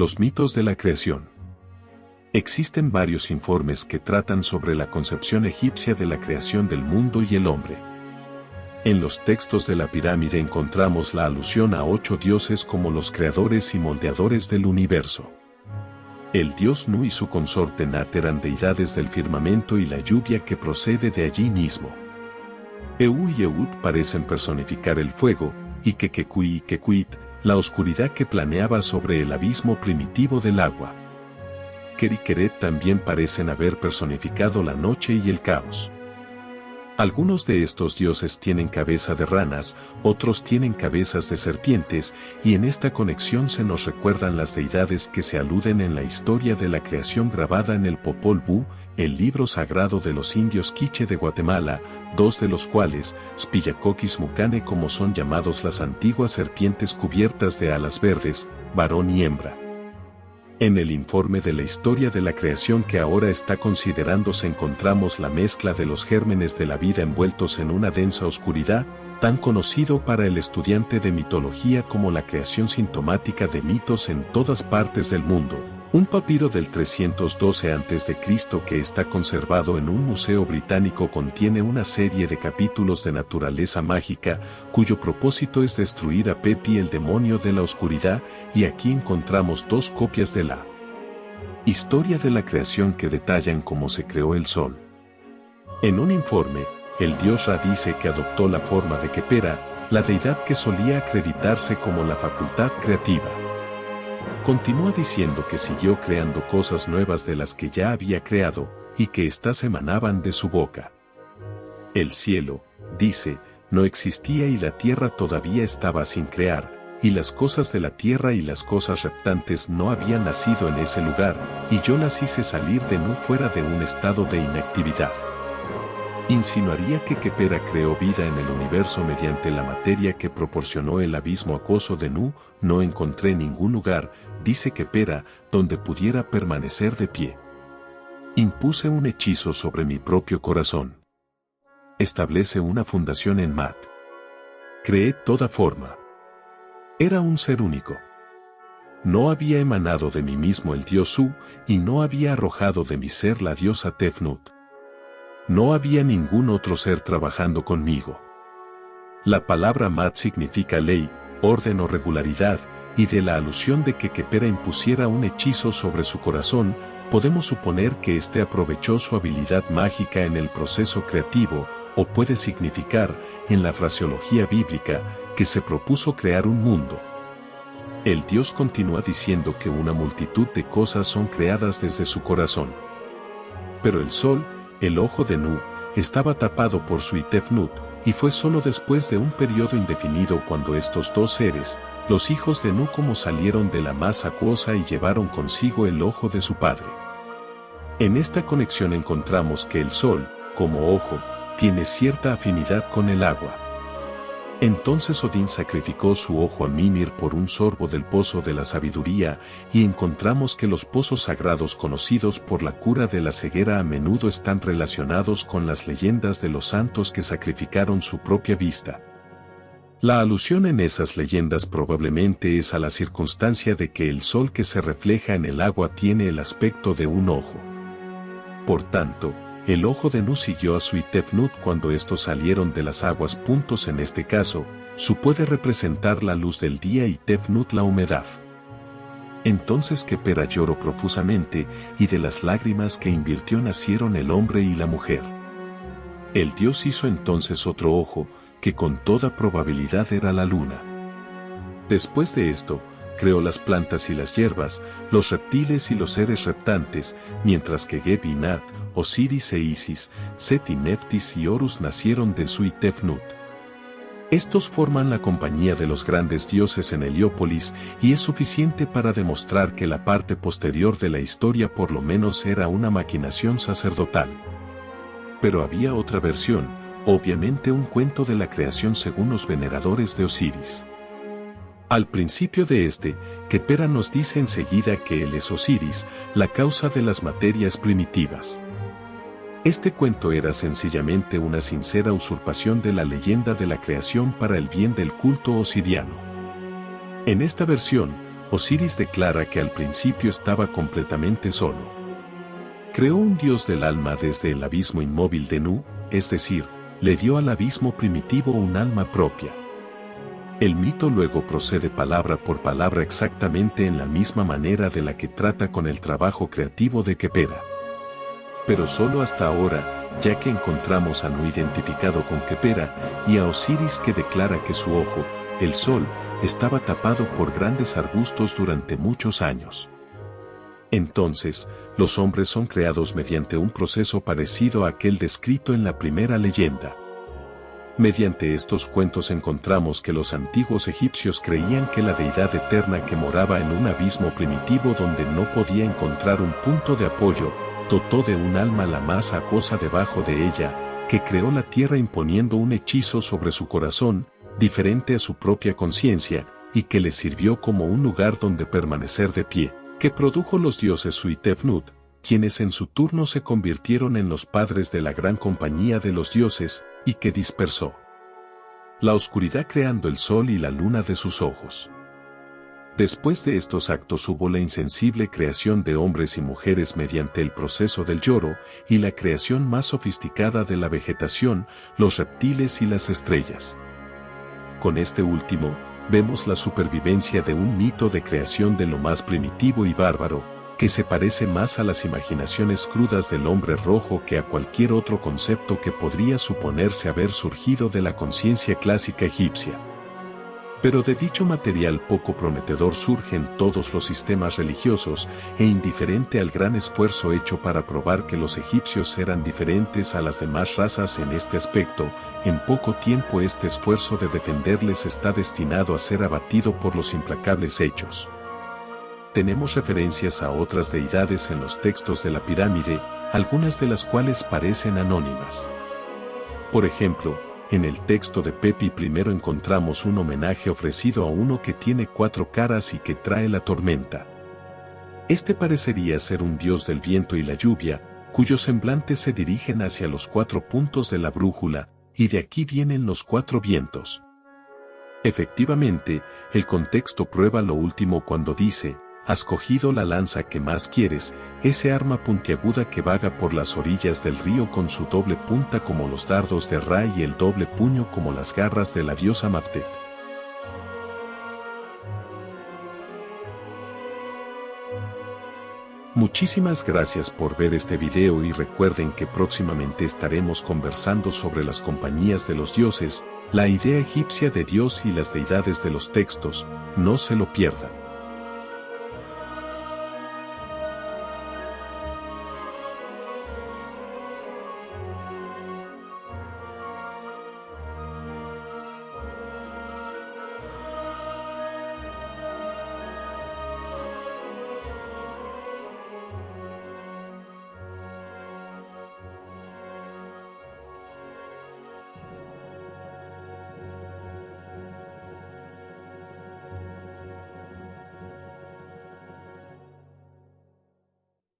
Los mitos de la creación. Existen varios informes que tratan sobre la concepción egipcia de la creación del mundo y el hombre. En los textos de la pirámide encontramos la alusión a 8 dioses como los creadores y moldeadores del universo. El dios Nu y su consorte Nat eran deidades del firmamento y la lluvia que procede de allí mismo. Eu y Eut parecen personificar el fuego, y Kekekui y Kekuit, la oscuridad que planeaba sobre el abismo primitivo del agua. Ker y Keret también parecen haber personificado la noche y el caos. Algunos de estos dioses tienen cabeza de ranas, otros tienen cabezas de serpientes, y en esta conexión se nos recuerdan las deidades que se aluden en la historia de la creación grabada en el Popol Vuh, el libro sagrado de los indios Quiché de Guatemala, 2 de los cuales, Spillacoquis Mucane, como son llamados las antiguas serpientes cubiertas de alas verdes, varón y hembra. En el informe de la historia de la creación que ahora está considerándose encontramos la mezcla de los gérmenes de la vida envueltos en una densa oscuridad, tan conocido para el estudiante de mitología como la creación sintomática de mitos en todas partes del mundo. Un papiro del 312 a.C. que está conservado en un museo británico contiene una serie de capítulos de naturaleza mágica, cuyo propósito es destruir a Pepi el demonio de la oscuridad, y aquí encontramos 2 copias de la historia de la creación que detallan cómo se creó el sol. En un informe, el dios Ra dice que adoptó la forma de Khepera, la deidad que solía acreditarse como la facultad creativa. Continúa diciendo que siguió creando cosas nuevas de las que ya había creado, y que éstas emanaban de su boca. El cielo, dice, no existía y la tierra todavía estaba sin crear, y las cosas de la tierra y las cosas reptantes no habían nacido en ese lugar, y yo las hice salir de Nu fuera de un estado de inactividad. Insinuaría que Khepera creó vida en el universo mediante la materia que proporcionó el abismo acuoso de Nu. No encontré ningún lugar, dice Khepera, donde pudiera permanecer de pie. Impuse un hechizo sobre mi propio corazón. Establece una fundación en Mat. Creé toda forma. Era un ser único. No había emanado de mí mismo el dios Su, y no había arrojado de mi ser la diosa Tefnut. No había ningún otro ser trabajando conmigo. La palabra Mat significa ley, orden o regularidad, y de la alusión de que Khepera impusiera un hechizo sobre su corazón, podemos suponer que éste aprovechó su habilidad mágica en el proceso creativo, o puede significar, en la fraseología bíblica, que se propuso crear un mundo. El Dios continúa diciendo que una multitud de cosas son creadas desde su corazón. Pero el sol, el ojo de Nu, estaba tapado por su Tefnut, y fue solo después de un periodo indefinido cuando estos 2 seres, los hijos de Nu, como salieron de la masa acuosa y llevaron consigo el ojo de su padre. En esta conexión encontramos que el sol, como ojo, tiene cierta afinidad con el agua. Entonces Odín sacrificó su ojo a Mimir por un sorbo del pozo de la sabiduría, y encontramos que los pozos sagrados conocidos por la cura de la ceguera a menudo están relacionados con las leyendas de los santos que sacrificaron su propia vista. La alusión en esas leyendas probablemente es a la circunstancia de que el sol que se refleja en el agua tiene el aspecto de un ojo. Por tanto, el ojo de Nu siguió a su Tefnut cuando estos salieron de las aguas. En este caso, Su puede representar la luz del día y Tefnut la humedad. Entonces Khepera lloró profusamente, y de las lágrimas que invirtió nacieron el hombre y la mujer. El dios hizo entonces otro ojo, que con toda probabilidad era la luna. Después de esto, creó las plantas y las hierbas, los reptiles y los seres reptantes, mientras que Geb y Nat, Osiris e Isis, Set y Neftis y Horus nacieron de su Tefnut. Estos forman la compañía de los grandes dioses en Heliópolis, y es suficiente para demostrar que la parte posterior de la historia por lo menos era una maquinación sacerdotal. Pero había otra versión, obviamente un cuento de la creación según los veneradores de Osiris. Al principio de Khepera nos dice enseguida que él es Osiris, la causa de las materias primitivas. Este cuento era sencillamente una sincera usurpación de la leyenda de la creación para el bien del culto osiriano. En esta versión, Osiris declara que al principio estaba completamente solo. Creó un dios del alma desde el abismo inmóvil de Nu, es decir, le dio al abismo primitivo un alma propia. El mito luego procede palabra por palabra exactamente en la misma manera de la que trata con el trabajo creativo de Khepera. Pero solo hasta ahora, ya que encontramos a Nu identificado con Khepera y a Osiris que declara que su ojo, el sol, estaba tapado por grandes arbustos durante muchos años. Entonces, los hombres son creados mediante un proceso parecido a aquel descrito en la primera leyenda. Mediante estos cuentos encontramos que los antiguos egipcios creían que la deidad eterna que moraba en un abismo primitivo donde no podía encontrar un punto de apoyo, dotó de un alma la más acuosa debajo de ella, que creó la tierra imponiendo un hechizo sobre su corazón, diferente a su propia conciencia, y que le sirvió como un lugar donde permanecer de pie, que produjo los dioses Suitefnut, quienes en su turno se convirtieron en los padres de la gran compañía de los dioses, y que dispersó la oscuridad creando el sol y la luna de sus ojos. Después de estos actos hubo la insensible creación de hombres y mujeres mediante el proceso del lloro, y la creación más sofisticada de la vegetación, los reptiles y las estrellas. Con este último, vemos la supervivencia de un mito de creación de lo más primitivo y bárbaro, que se parece más a las imaginaciones crudas del hombre rojo que a cualquier otro concepto que podría suponerse haber surgido de la conciencia clásica egipcia. Pero de dicho material poco prometedor surgen todos los sistemas religiosos, e indiferente al gran esfuerzo hecho para probar que los egipcios eran diferentes a las demás razas en este aspecto, en poco tiempo este esfuerzo de defenderles está destinado a ser abatido por los implacables hechos. Tenemos referencias a otras deidades en los textos de la pirámide, algunas de las cuales parecen anónimas. Por ejemplo, en el texto de Pepi primero encontramos un homenaje ofrecido a uno que tiene 4 caras y que trae la tormenta. Este parecería ser un dios del viento y la lluvia, cuyos semblantes se dirigen hacia los 4 puntos de la brújula, y de aquí vienen los 4 vientos. Efectivamente, el contexto prueba lo último cuando dice: has cogido la lanza que más quieres, ese arma puntiaguda que vaga por las orillas del río con su doble punta como los dardos de Ra y el doble puño como las garras de la diosa Maftet. Muchísimas gracias por ver este video y recuerden que próximamente estaremos conversando sobre las compañías de los dioses, la idea egipcia de Dios y las deidades de los textos, no se lo pierdan.